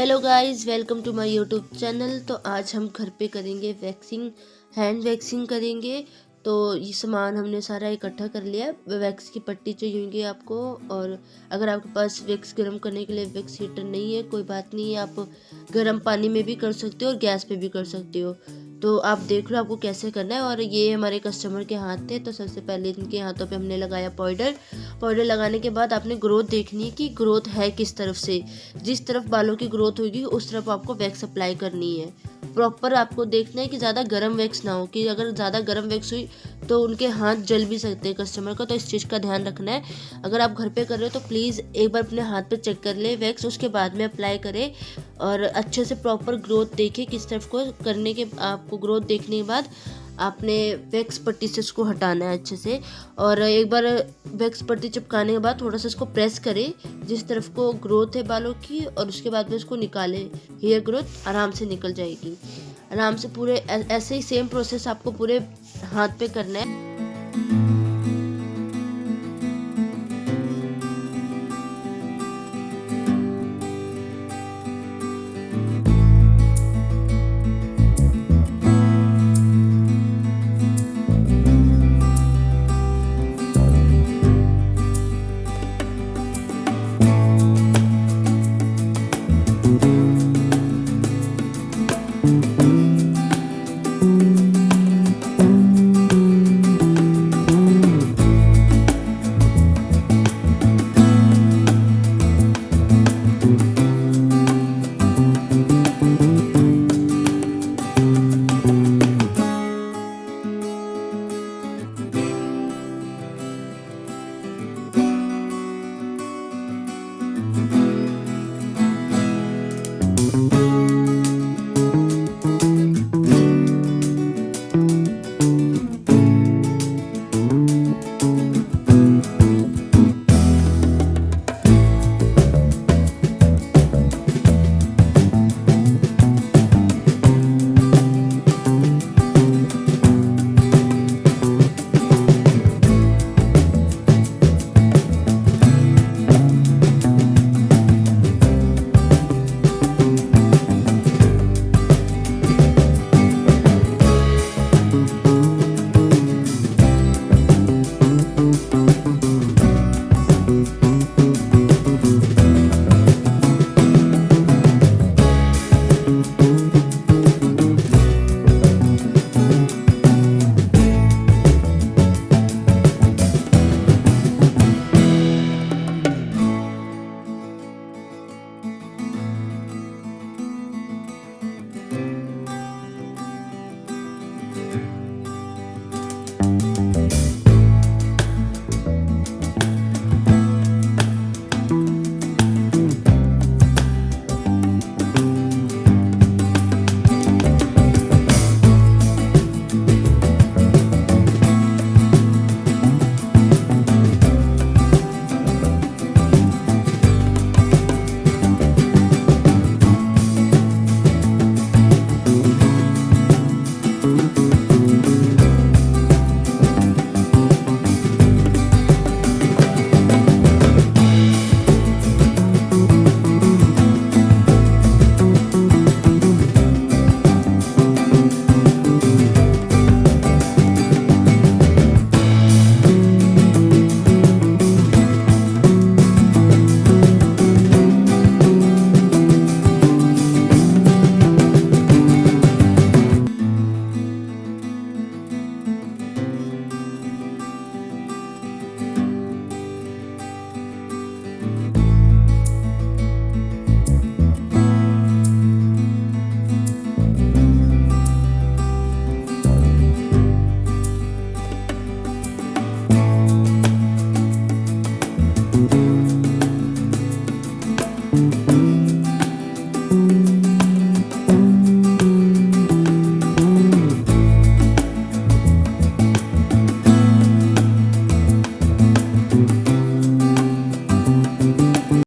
Hello guys, welcome to my YouTube channel. तो आज हम घर पे करेंगे वैक्सिंग, हैंड वैक्सिंग करेंगे। तो ये सामान हमने सारा इकट्ठा कर लिया है। वैक्स की पट्टी चाहिए होगी आपको, और अगर आपके पास वैक्स गर्म करने के लिए वैक्स हीटर नहीं है, कोई बात नहीं है, आप गर्म पानी में भी कर सकते हो और गैस पे भी कर सकते हो। तो आप देख लो आपको कैसे करना है। और ये हमारे कस्टमर के हाथ थे, तो सबसे पहले इनके हाथों पे हमने लगाया पाउडर लगाने के बाद आपने ग्रोथ देखनी है कि ग्रोथ है किस तरफ से। जिस तरफ बालों की ग्रोथ होगी उस तरफ आपको वैक्स अप्लाई करनी है। प्रॉपर आपको देखना है कि ज़्यादा गर्म वैक्स ना हो, कि अगर ज़्यादा गर्म वैक्स हुई तो उनके हाथ जल भी सकते हैं कस्टमर का। तो इस चीज़ का ध्यान रखना है। अगर आप घर पे कर रहे हो तो प्लीज़ एक बार अपने हाथ पे चेक कर ले वैक्स, उसके बाद में अप्लाई करें और अच्छे से प्रॉपर ग्रोथ देखें किस तरफ को करने के। आपको ग्रोथ देखने के बाद आपने वैक्स पट्टी से उसको हटाना है अच्छे से। और एक बार वैक्स पट्टी चिपकाने के बाद थोड़ा सा इसको प्रेस करें जिस तरफ को ग्रोथ है बालों की, और उसके बाद में उसको निकालें। हेयर ग्रोथ आराम से निकल जाएगी, आराम से। पूरे ऐसे ही सेम प्रोसेस आपको पूरे हाथ पे करना है।